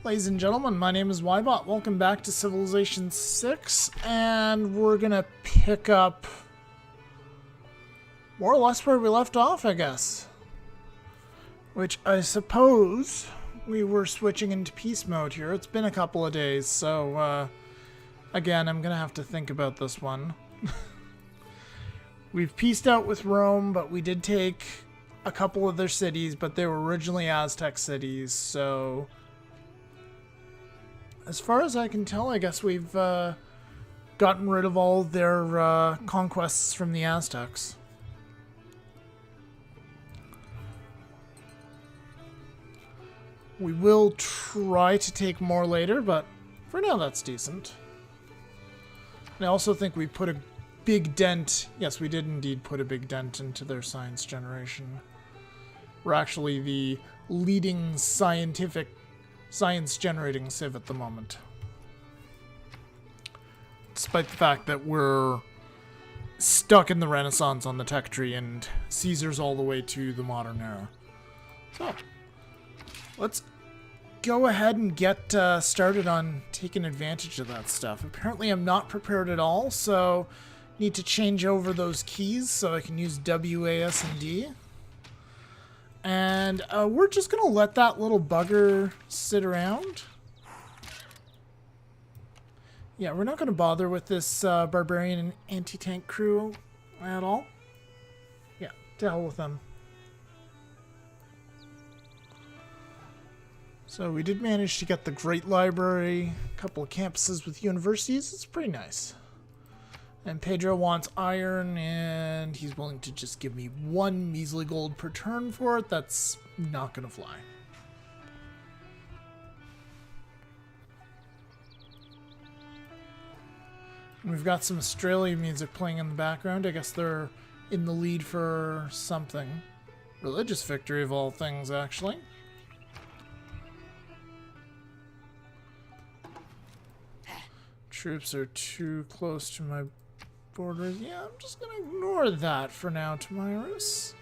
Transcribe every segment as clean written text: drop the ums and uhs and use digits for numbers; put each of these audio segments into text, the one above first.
Ladies and gentlemen, my name is Ybot. Welcome back to Civilization 6, and we're gonna pick up more or less where we left off, I guess. Which I suppose we were switching into peace mode here. It's been a couple of days, so again, I'm gonna have to think about this one. We've peaced out with Rome, but we did take a couple of their cities, but they were originally Aztec cities, so as far as I can tell, I guess we've gotten rid of all their conquests from the Aztecs. We will try to take more later, but for now that's decent. And I also think we put a big dent. Yes, we did indeed put a big dent into their science generation. We're actually the leading science-generating civ at the moment. Despite the fact that we're stuck in the Renaissance on the tech tree and Caesar's all the way to the modern era. So, let's go ahead and get started on taking advantage of that stuff. Apparently I'm not prepared at all, so need to change over those keys so I can use W, A, S, and D. And we're just going to let that little bugger sit around. Yeah, we're not going to bother with this barbarian and anti-tank crew at all. Yeah, to hell with them. So we did manage to get the Great Library, a couple of campuses with universities. It's pretty nice. And Pedro wants iron, and he's willing to just give me 1 measly gold per turn for it. That's not going to fly. And we've got some Australian music playing in the background. I guess they're in the lead for something. Religious victory of all things, actually. Troops are too close to my borders. Yeah, I'm just gonna ignore that for now, Tamirus.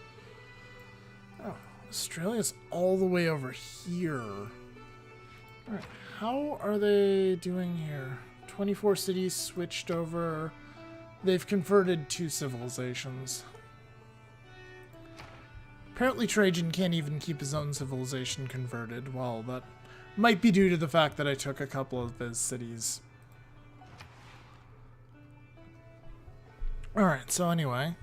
Oh, Australia's all the way over here. Alright, how are they doing here? 24 cities switched over. They've converted 2 civilizations. Apparently Trajan can't even keep his own civilization converted. Well, that might be due to the fact that I took a couple of his cities. Alright, so anyway.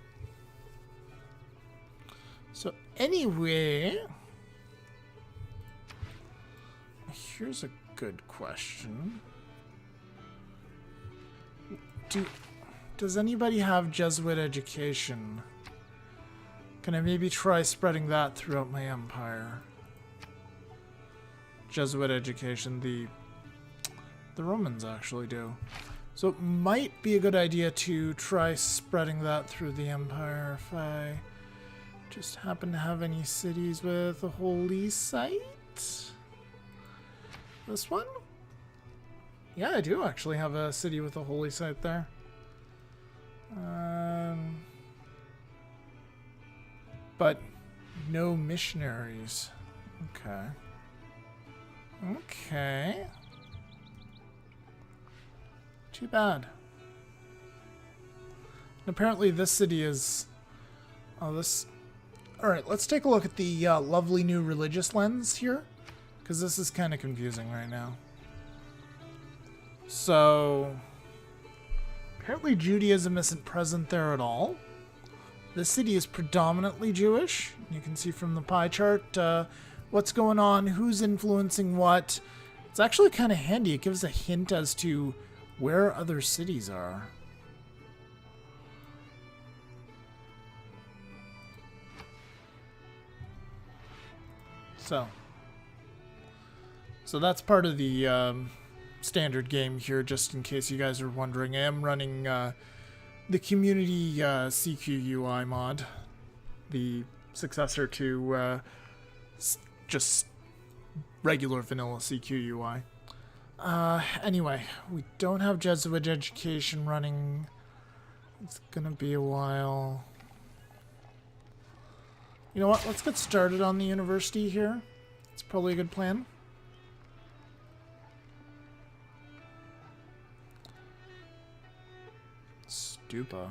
Here's a good question. Does anybody have Jesuit education? Can I maybe try spreading that throughout my empire? Jesuit education, the Romans actually do. So it might be a good idea to try spreading that through the empire if I just happen to have any cities with a holy site. This one? Yeah, I do actually have a city with a holy site there. But no missionaries. Okay. Okay. Too bad. And apparently this city is... Oh, this... Alright, let's take a look at the lovely new religious lens here. Because this is kind of confusing right now. So... Apparently Judaism isn't present there at all. This city is predominantly Jewish. You can see from the pie chart what's going on, who's influencing what. It's actually kind of handy. It gives a hint as to where other cities are. So that's part of the standard game here, just in case you guys are wondering. I am running the community CQUI mod, the successor to just regular vanilla CQUI. Anyway, we don't have Jesuit education running. It's gonna be a while. You know what? Let's get started on the university here. It's probably a good plan. stupa.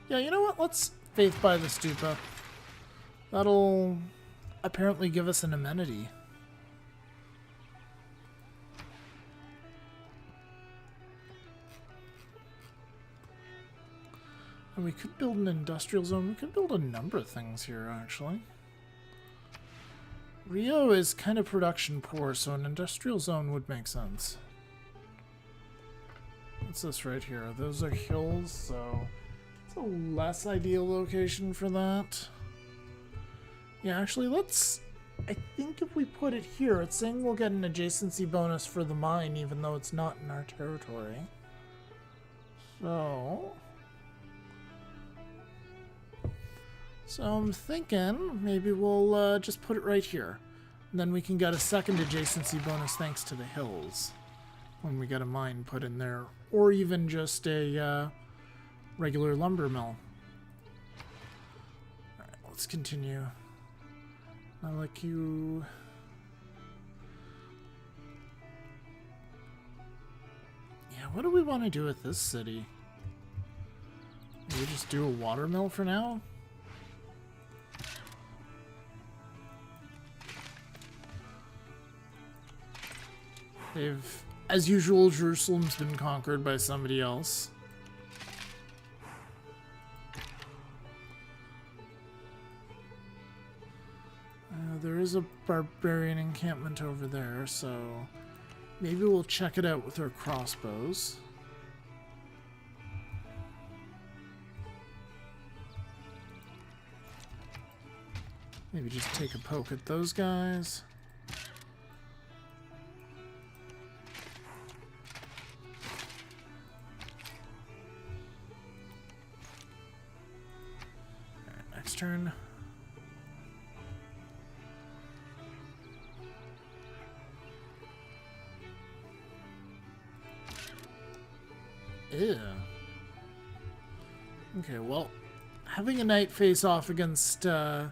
Yeah, you know what? Let's faith by the stupa. That'll apparently give us an amenity. And we could build an industrial zone. We could build a number of things here, actually. Rio is kind of production poor, so an industrial zone would make sense. What's this right here? Those are hills, so it's a less ideal location for that. Yeah, actually, let's... I think if we put it here, it's saying we'll get an adjacency bonus for the mine, even though it's not in our territory. So I'm thinking maybe we'll just put it right here. And then we can get a second adjacency bonus thanks to the hills when we get a mine put in there. Or even just a regular lumber mill. Alright, let's continue. I like you... Yeah, what do we want to do with this city? Maybe just do a water mill for now? They've, as usual, Jerusalem's been conquered by somebody else. There is a barbarian encampment over there, so maybe we'll check it out with our crossbows. Maybe just take a poke at those guys. Alright, next turn. Ew. Okay, well, having a knight face off against a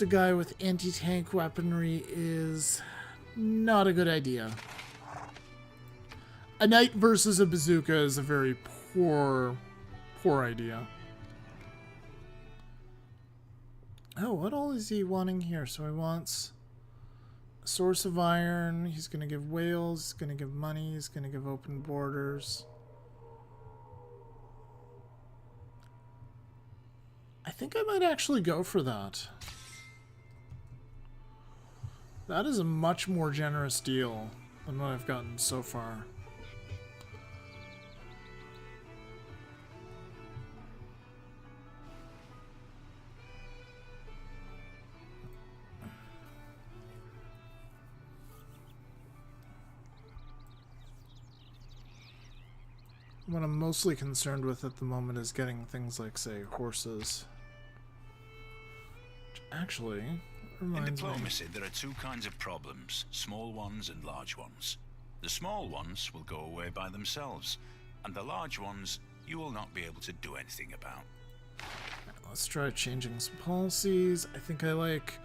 guy with anti-tank weaponry is not a good idea. A knight versus a bazooka is a very poor idea. Oh, what all is he wanting here? So he wants a source of iron. He's going to give whales. He's going to give money. He's going to give open borders. I think I might actually go for that. That is a much more generous deal than what I've gotten so far. What I'm mostly concerned with at the moment is getting things like, say, horses. Which actually reminds me... In diplomacy, there are two kinds of problems, small ones and large ones. The small ones will go away by themselves, and the large ones you will not be able to do anything about. Right, let's try changing some policies. I think I like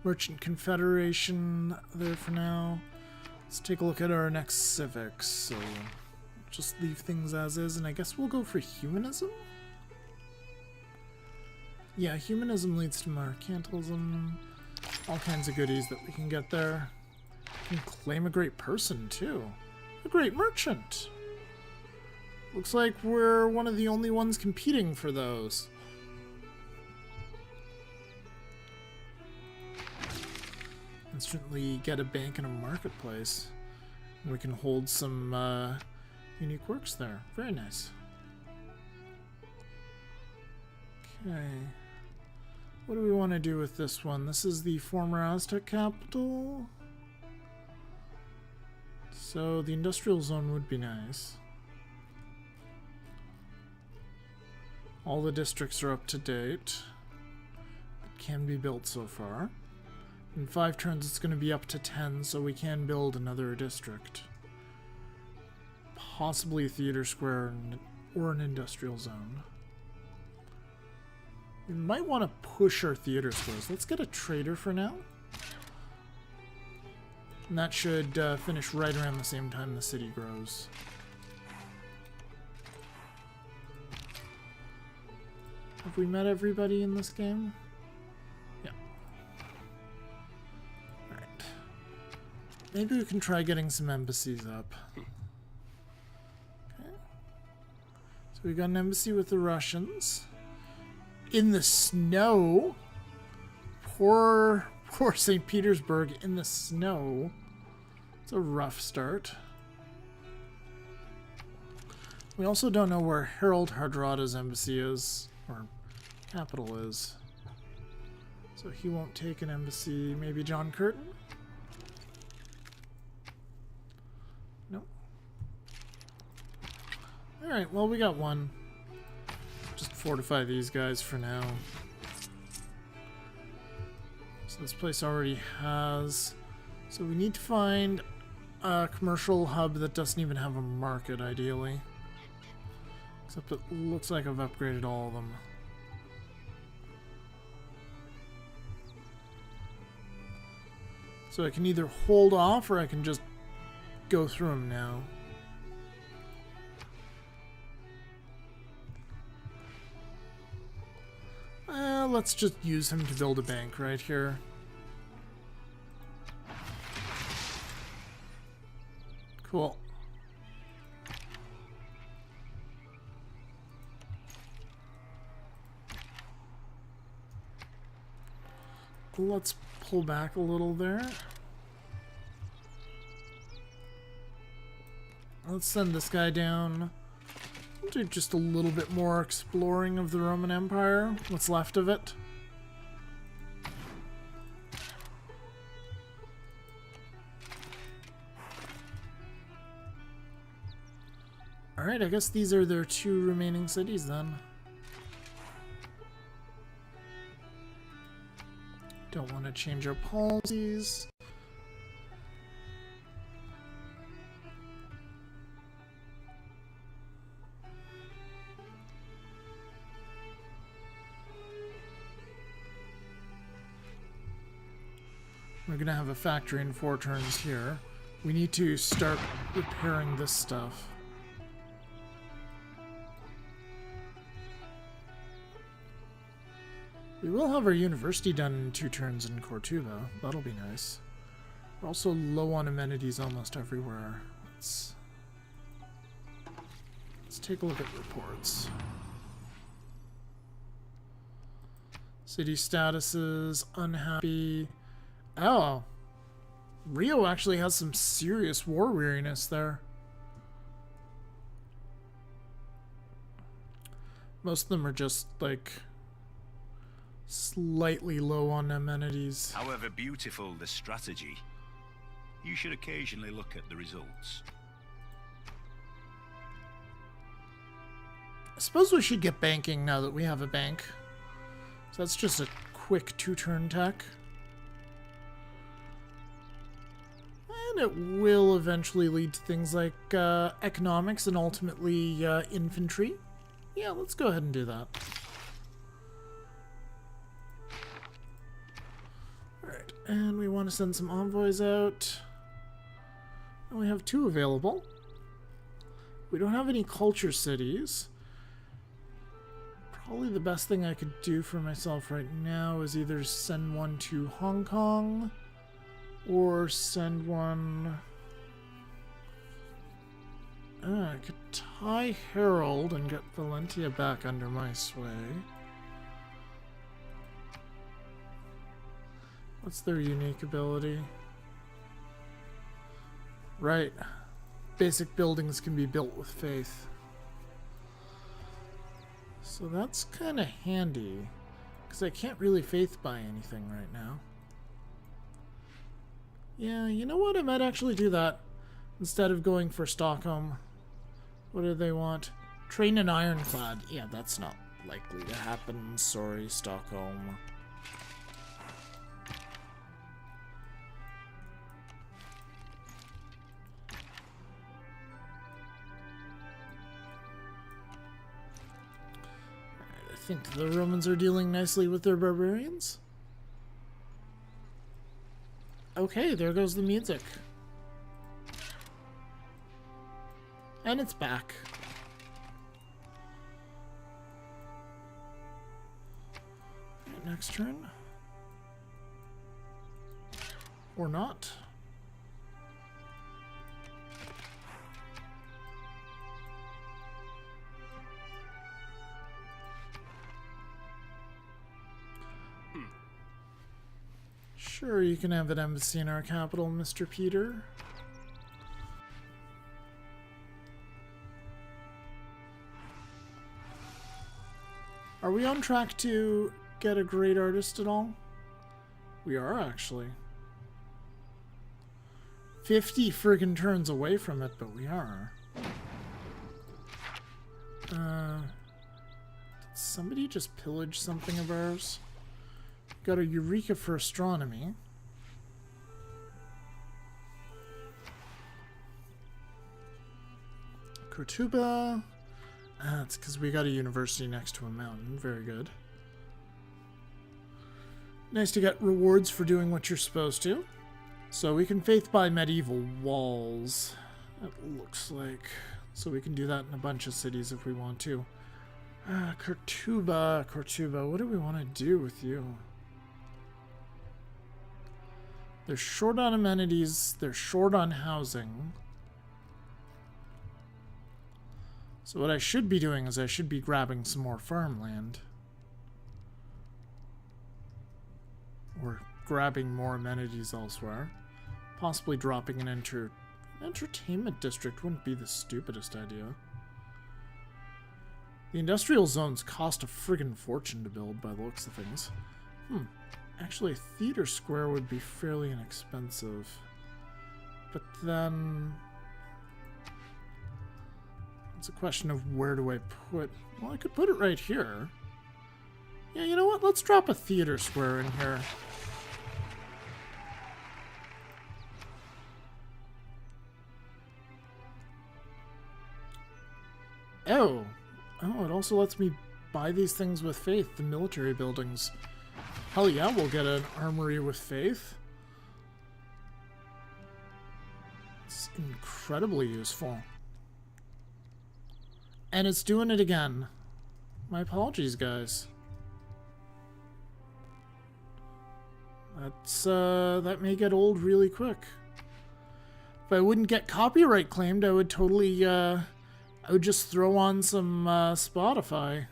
Merchant Confederation there for now. Let's take a look at our next civics. So just leave things as is, and I guess we'll go for humanism? Yeah, humanism leads to mercantilism. All kinds of goodies that we can get there. We can claim a great person, too. A great merchant! Looks like we're one of the only ones competing for those. Instantly get a bank and a marketplace. And we can hold some unique works there. Very nice. Okay. What do we want to do with this one? This is the former Aztec capital. So the industrial zone would be nice. All the districts are up to date. It can be built so far. In 5 turns it's going to be up to 10, so we can build another district. Possibly a theater square or an industrial zone. We might want to push our theater squares. Let's get a trader for now. And that should finish right around the same time the city grows. Have we met everybody in this game? Yeah. Alright. Maybe we can try getting some embassies up. Okay. So we got an embassy with the Russians. In the snow. Poor St. Petersburg in the snow. It's a rough start. We also don't know where Harold Hardrada's embassy is, or capital is. So he won't take an embassy. Maybe John Curtin? Nope. Alright, well, we got one. Just fortify these guys for now. So this place already has... So we need to find a commercial hub that doesn't even have a market, ideally. Except it looks like I've upgraded all of them. So I can either hold off or I can just go through them now. Let's just use him to build a bank right here. Cool. Let's pull back a little there. Let's send this guy down. We'll do just a little bit more exploring of the Roman Empire. What's left of it. Alright, I guess these are their 2 remaining cities then. Don't want to change our policies. We're going to have a factory in 4 turns here. We need to start repairing this stuff. We will have our university done in 2 turns in Cortuba. That'll be nice. We're also low on amenities almost everywhere. Let's take a look at reports. City statuses, unhappy. Oh. Rio actually has some serious war weariness there. Most of them are just like slightly low on amenities. However beautiful the strategy, you should occasionally look at the results. I suppose we should get banking now that we have a bank. So that's just a quick 2-turn tech. And it will eventually lead to things like economics and ultimately infantry. Yeah, let's go ahead and do that. Alright, and we want to send some envoys out. And we have 2 available. We don't have any culture cities. Probably the best thing I could do for myself right now is either send one to Hong Kong or send one... I could tie Harold and get Valentia back under my sway. What's their unique ability? Right. Basic buildings can be built with faith. So that's kind of handy, because I can't really faith buy anything right now. Yeah, you know what? I might actually do that instead of going for Stockholm. What do they want? Train an ironclad. Yeah, that's not likely to happen. Sorry, Stockholm. I think the Romans are dealing nicely with their barbarians. Okay, there goes the music. And it's back. next turn. Or not. Sure, you can have an embassy in our capital, Mr. Peter. Are we on track to get a great artist at all? We are, actually. 50 friggin' turns away from it, but we are. Did somebody just pillage something of ours? Got a Eureka for astronomy. Cortuba. That's because we got a university next to a mountain. Very good. Nice to get rewards for doing what you're supposed to. So we can faith by medieval walls, it looks like. So we can do that in a bunch of cities if we want to. Cortuba, what do we want to do with you? They're short on amenities, they're short on housing. So what I should be doing is I should be grabbing some more farmland. Or grabbing more amenities elsewhere. Possibly dropping an entertainment district wouldn't be the stupidest idea. The industrial zones cost a friggin' fortune to build by the looks of things. Actually, a theater square would be fairly inexpensive. But then... it's a question of where do I put... well, I could put it right here. Yeah, you know what? Let's drop a theater square in here. Oh, it also lets me buy these things with faith, the military buildings. Hell yeah, we'll get an armory with faith. It's incredibly useful. And it's doing it again. My apologies, guys. That may get old really quick. If I wouldn't get copyright claimed, I would totally, I would just throw on some, Spotify.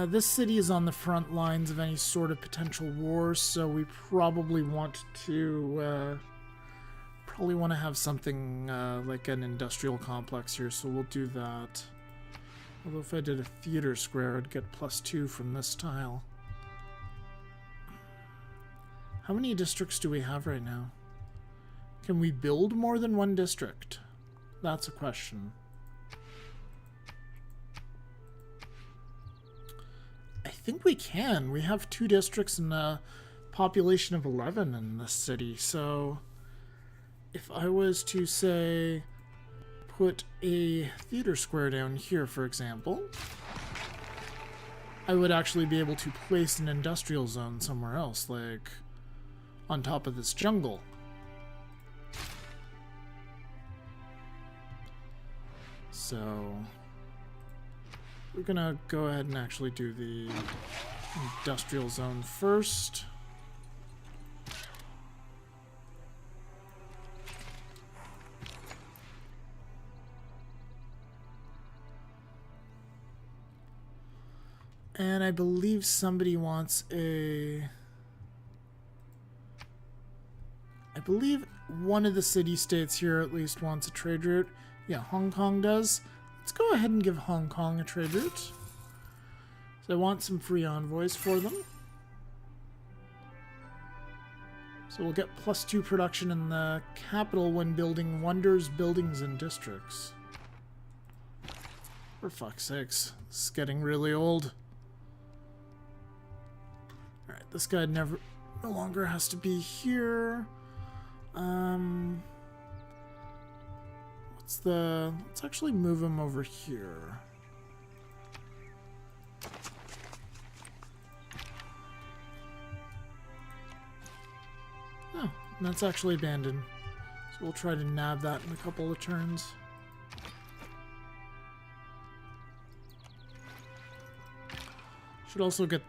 This city is on the front lines of any sort of potential war, so we probably want to, have something, like an industrial complex here, so we'll do that. Although if I did a theater square, I'd get +2 from this tile. How many districts do we have right now? Can we build more than one district? That's a question. I think we can. We have 2 districts and a population of 11 in this city, so if I was to say put a theater square down here, for example, I would actually be able to place an industrial zone somewhere else, like on top of this jungle. So we're gonna go ahead and actually do the industrial zone first. And I believe somebody wants a... I believe one of the city-states here at least wants a trade route. Yeah, Hong Kong does. Let's go ahead and give Hong Kong a trade route. So I want some free envoys for them. So we'll get +2 production in the capital when building wonders, buildings, and districts. For fuck's sakes. This is getting really old. Alright, this guy no longer has to be here. Let's actually move him over here. Oh, and that's actually abandoned. So we'll try to nab that in a couple of turns. Should also get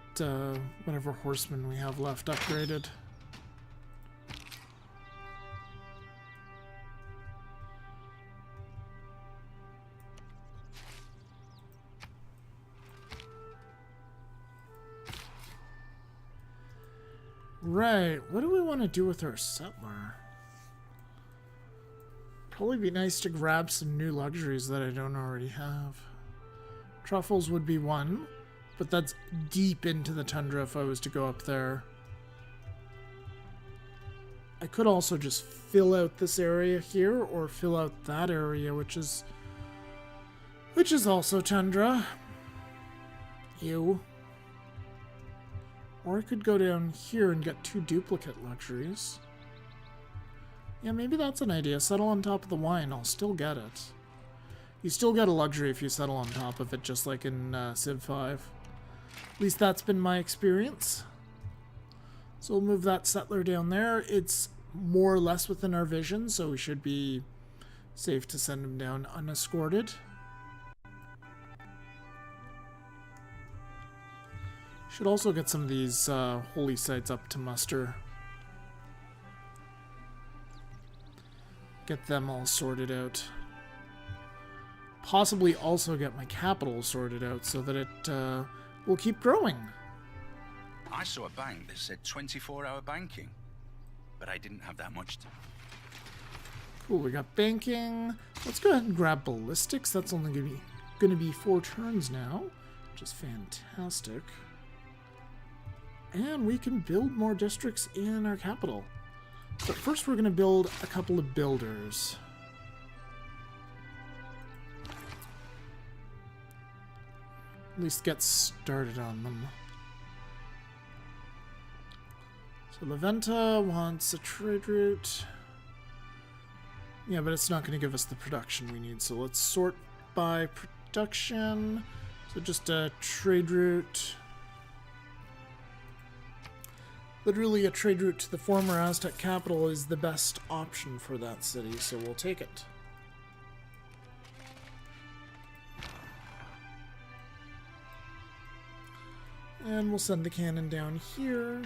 whatever horsemen we have left upgraded. Right, what do we want to do with our settler? Probably be nice to grab some new luxuries that I don't already have. Truffles would be one, but that's deep into the tundra if I was to go up there. I could also just fill out this area here, or fill out that area, which is also tundra. Ew. Or I could go down here and get 2 duplicate luxuries. Yeah, maybe that's an idea. Settle on top of the wine. I'll still get it. You still get a luxury if you settle on top of it, just like in Civ 5. At least that's been my experience. So we'll move that settler down there. It's more or less within our vision, so we should be safe to send him down unescorted. Should also get some of these holy sites up to muster. Get them all sorted out. Possibly also get my capital sorted out so that it will keep growing. I saw a bank that said 24-hour banking, but I didn't have that much to... Cool, we got banking. Let's go ahead and grab ballistics. That's only going to be 4 turns now, which is fantastic. And we can build more districts in our capital. But first we're going to build a couple of builders. At least get started on them. So Leventa wants a trade route. Yeah, but it's not going to give us the production we need. So let's sort by production. So just a trade route. Literally, a trade route to the former Aztec capital is the best option for that city, so we'll take it. And we'll send the cannon down here.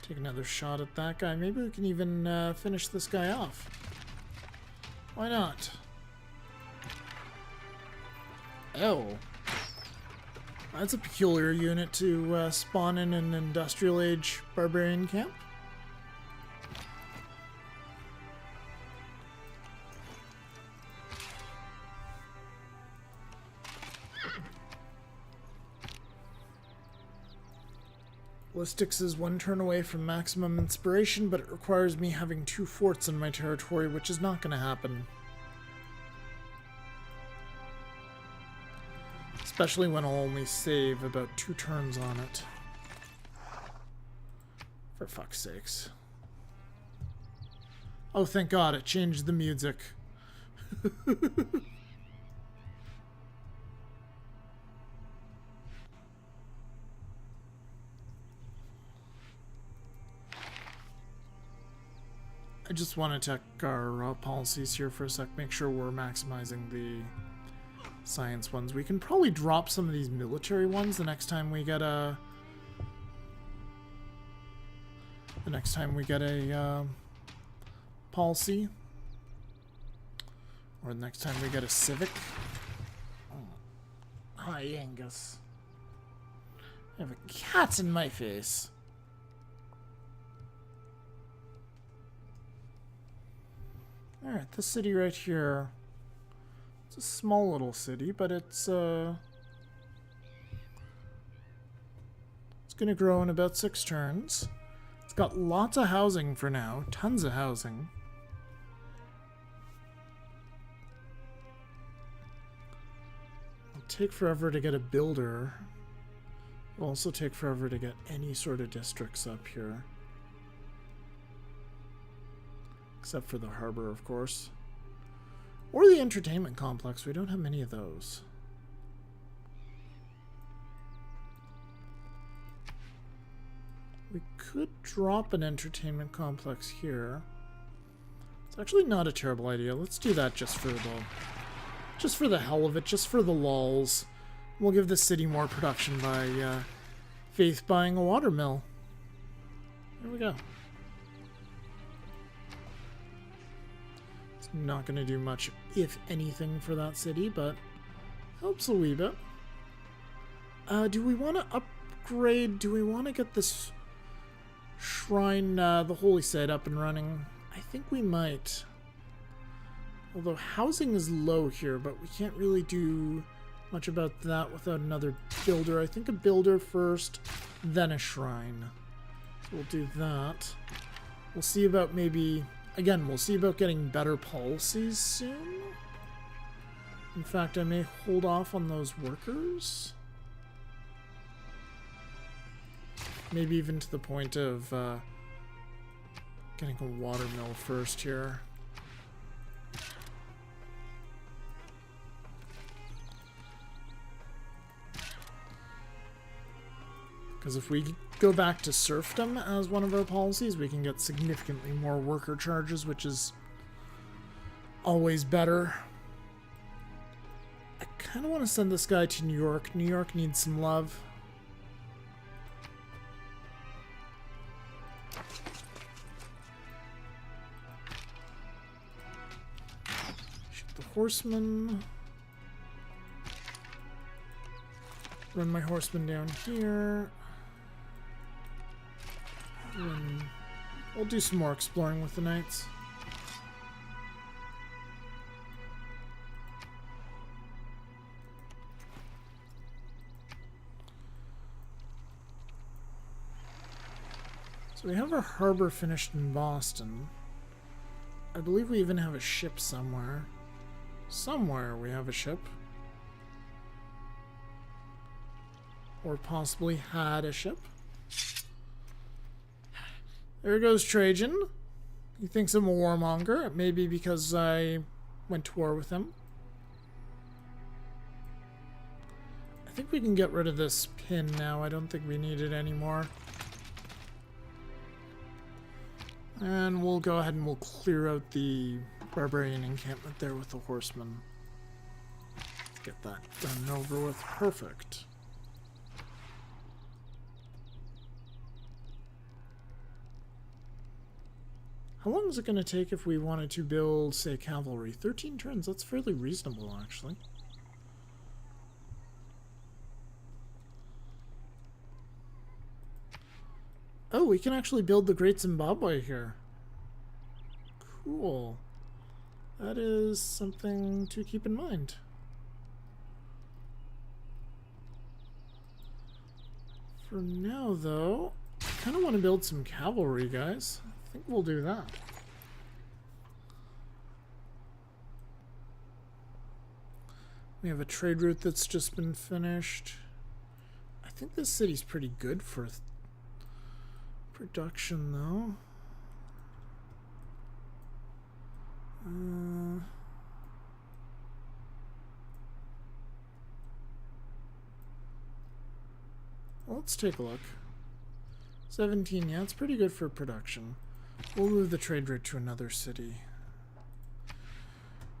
Take another shot at that guy. Maybe we can even finish this guy off. Why not? Oh. That's a peculiar unit to spawn in an industrial age barbarian camp. Ballistics is 1 turn away from maximum inspiration, but it requires me having 2 forts in my territory, which is not going to happen. Especially when I'll only save about 2 turns on it. For fuck's sakes. Oh, thank God, it changed the music. I just want to check our policies here for a sec, make sure we're maximizing the science ones. We can probably drop some of these military ones the next time we get a policy, or the next time we get a civic. Oh. Hi, Angus. I have a cat in my face. Alright, this city right here. It's a small little city, but it's gonna grow in about 6 turns. It's got lots of housing for now, tons of housing. It'll take forever to get a builder. It'll also take forever to get any sort of districts up here. Except for the harbor, of course. Or the entertainment complex. We don't have many of those. We could drop an entertainment complex here. It's actually not a terrible idea. Let's do that just for the just for the hell of it, just for the lulz. We'll give the city more production by Faith buying a watermill. There we go. It's not going to do much, if anything, for that city, but helps a wee bit. Do we want to upgrade? Do we want to get this shrine, the holy site, up and running? I think we might. Although housing is low here, but we can't really do much about that without another builder. I think a builder first, then a shrine. So we'll do that. We'll see about maybe... Again, we'll see about getting better policies soon. In fact, I may hold off on those workers. Maybe even to the point of getting a watermill first here. Because if we go back to serfdom as one of our policies, we can get significantly more worker charges, which is always better. I kind of want to send this guy to New York. New York needs some love. Shoot the horseman. Run my horseman down here. And we'll do some more exploring with the knights. So we have our harbor finished in Boston. I believe we even have a ship somewhere. Somewhere we have a ship. Or possibly had a ship. There goes Trajan. He thinks I'm a warmonger. Maybe because I went to war with him. I think we can get rid of this pin now. I don't think we need it anymore. And we'll go ahead and we'll clear out the barbarian encampment there with the horsemen. Get that done and over with. Perfect. How long is it going to take if we wanted to build, say, cavalry? 13 turns. That's fairly reasonable, actually. Oh, we can actually build the Great Zimbabwe here. Cool. That is something to keep in mind. For now, though, I kind of want to build some cavalry, guys. I think we'll do that. We have a trade route that's just been finished. I think this city's pretty good for production, though. Let's take a look. 17, yeah, it's pretty good for production. We'll move the trade route to another city.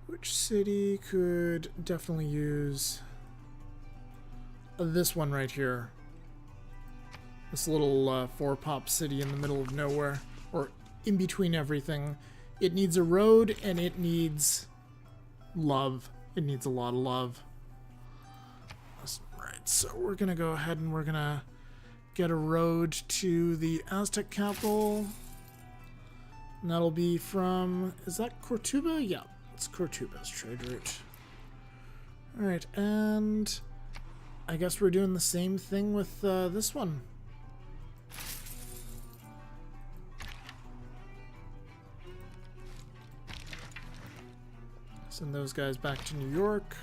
Which city could definitely use this one right here? This little four-pop city in the middle of nowhere, or in between everything. It needs a road and it needs love. It needs a lot of love. Right, so we're gonna go ahead and we're gonna get a road to the Aztec capital. And that'll be from, is that Cortuba? Yeah, it's Cortuba's trade route. Alright, and I guess we're doing the same thing with this one. Send those guys back to New York.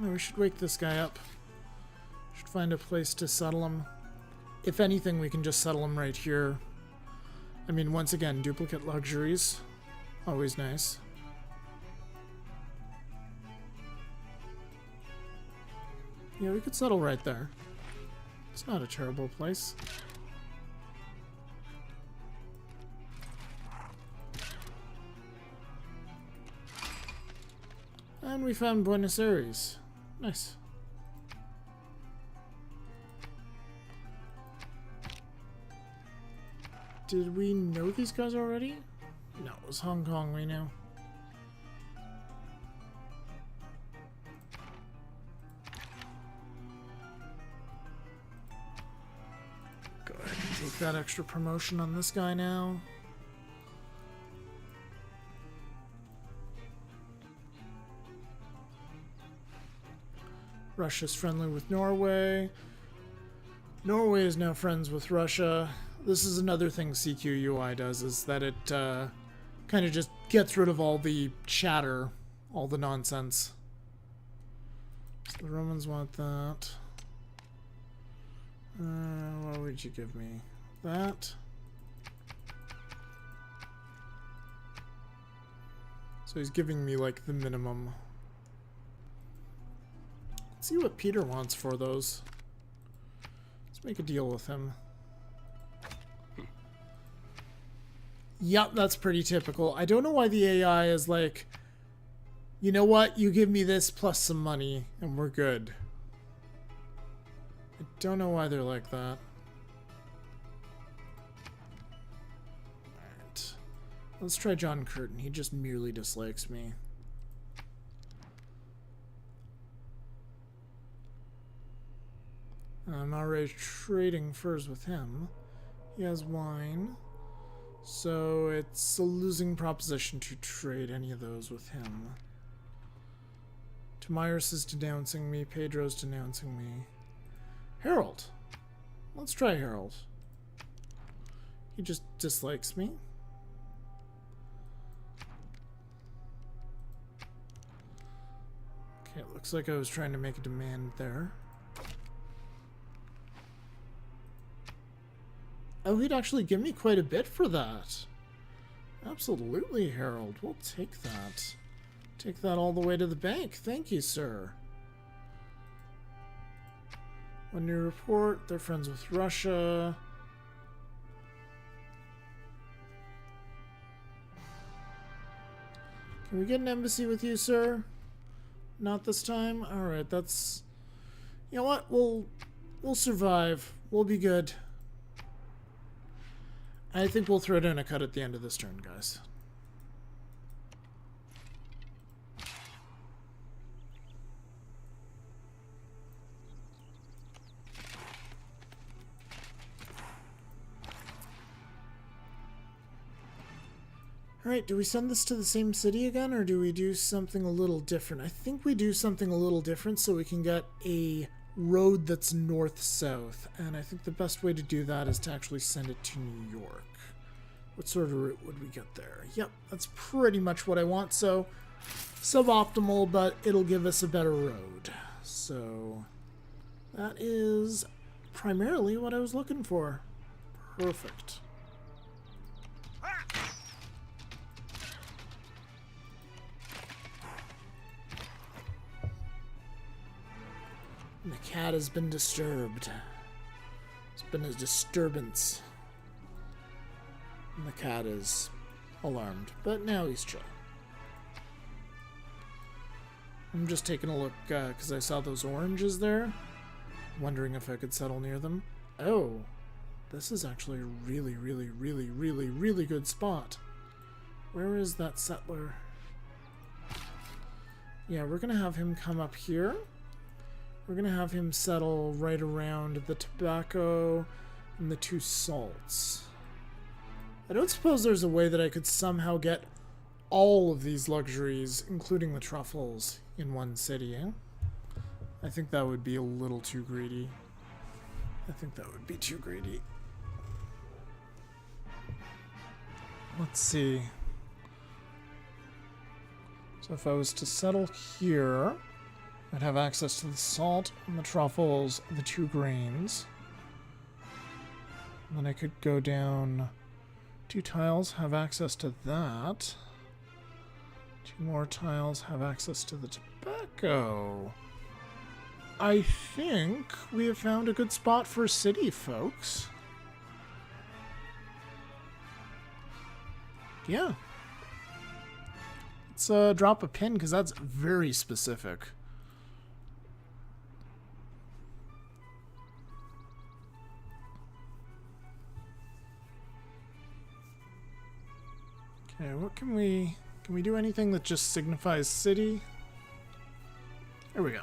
Oh, we should wake this guy up. Should find a place to settle him. If anything, we can just settle him right here. I mean, once again, duplicate luxuries. Always nice. Yeah, we could settle right there. It's not a terrible place. And we found Buenos Aires. Nice. Did we know these guys already? No, it was Hong Kong we know. Go ahead and take that extra promotion on this guy now. Russia's friendly with Norway. Norway is now friends with Russia. This is another thing CQUI does, is that it kind of just gets rid of all the chatter, all the nonsense. So the Romans want that. What would you give me? That. So he's giving me like the minimum. Let's see what Peter wants for those. Let's make a deal with him. Yep, that's pretty typical. I don't know why the AI is like, you know what? You give me this plus some money and we're good. I don't know why they're like that. Alright. Let's try John Curtin. He just merely dislikes me. I'm already trading furs with him. He has wine. So it's a losing proposition to trade any of those with him. Tamiris is denouncing me. Pedro's denouncing me. Harold. Let's try Harold. He just dislikes me. Okay, it looks like I was trying to make a demand there. Oh, he'd actually give me quite a bit for that. Absolutely, Harold. We'll take that. Take that all the way to the bank. Thank you, sir. One new report. They're friends with Russia. Can we get an embassy with you, sir? Not this time? Alright, that's... You know what? We'll survive. We'll be good. I think we'll throw it in a cut at the end of this turn, guys. Alright, do we send this to the same city again, or do we do something a little different? I think we do something a little different so we can get a road that's north-south, and I think the best way to do that is to actually send it to New York. What sort of route would we get there? Yep, that's pretty much what I want, so suboptimal, but it'll give us a better road. So that is primarily what I was looking for. Perfect. The cat has been disturbed. It's been a disturbance. And the cat is alarmed, but now he's chill. I'm just taking a look because I saw those oranges there. Wondering if I could settle near them. Oh, this is actually a really, really, really, really, really good spot. Where is that settler? Yeah, we're going to have him come up here. We're going to have him settle right around the tobacco and the two salts. I don't suppose there's a way that I could somehow get all of these luxuries, including the truffles, in one city, eh? I think that would be a little too greedy. I think that would be too greedy. Let's see. So if I was to settle here, I'd have access to the salt and the truffles, the 2 grains. And then I could go down 2 tiles have access to that. 2 more tiles have access to the tobacco. I think we have found a good spot for a city, folks. Yeah. Let's drop a pin, because that's very specific. Okay, what can we do anything that just signifies city? There we go.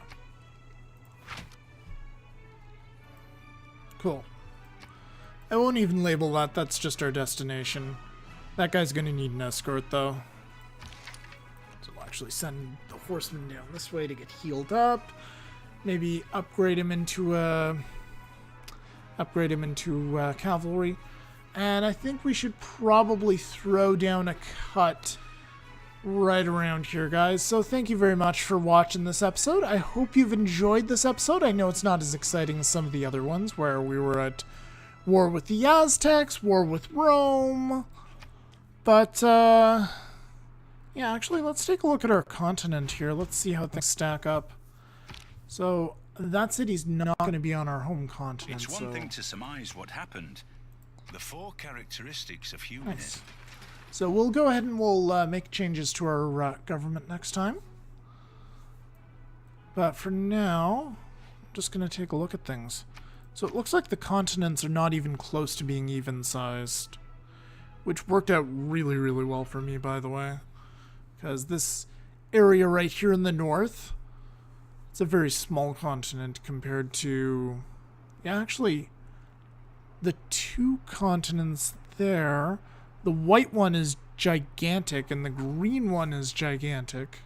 Cool. I won't even label that, that's just our destination. That guy's gonna need an escort, though. So we'll actually send the horseman down this way to get healed up. Maybe upgrade him into cavalry. And I think we should probably throw down a cut right around here, guys. So thank you very much for watching this episode. I hope you've enjoyed this episode. I know it's not as exciting as some of the other ones where we were at war with the Aztecs, war with Rome. But, yeah, actually, let's take a look at our continent here. Let's see how things stack up. So, that city's not going to be on our home continent. It's one thing to surmise what happened. The 4 characteristics of humanism. Nice. So we'll go ahead and we'll make changes to our government next time. But for now, I'm just going to take a look at things. So it looks like the continents are not even close to being even-sized. Which worked out really, really well for me, by the way. Because this area right here in the north, it's a very small continent compared to... Yeah, actually... The 2 continents there, the white one is gigantic and the green one is gigantic.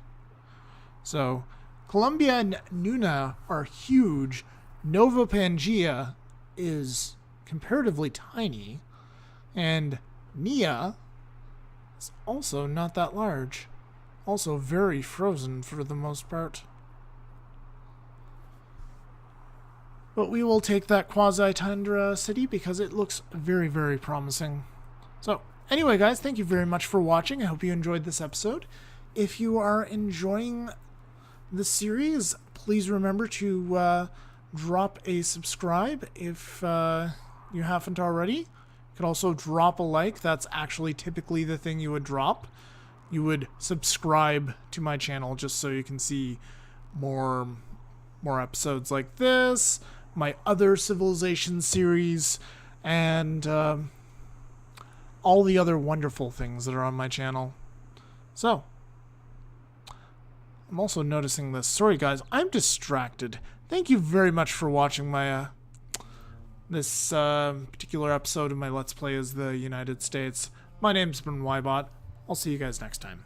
So, Colombia and Nuna are huge. Nova Pangaea is comparatively tiny. And Nia is also not that large. Also very frozen for the most part. But we will take that quasi-tundra city because it looks very, very promising. So, anyway, guys, thank you very much for watching. I hope you enjoyed this episode. If you are enjoying the series, please remember to drop a subscribe if you haven't already. You could also drop a like. That's actually typically the thing you would drop. You would subscribe to my channel just so you can see more episodes like this, my other Civilization series, and all the other wonderful things that are on my channel. So, I'm also noticing this. Sorry guys, I'm distracted. Thank you very much for watching my this particular episode of my Let's Play as the United States. My name's been Ybot. I'll see you guys next time.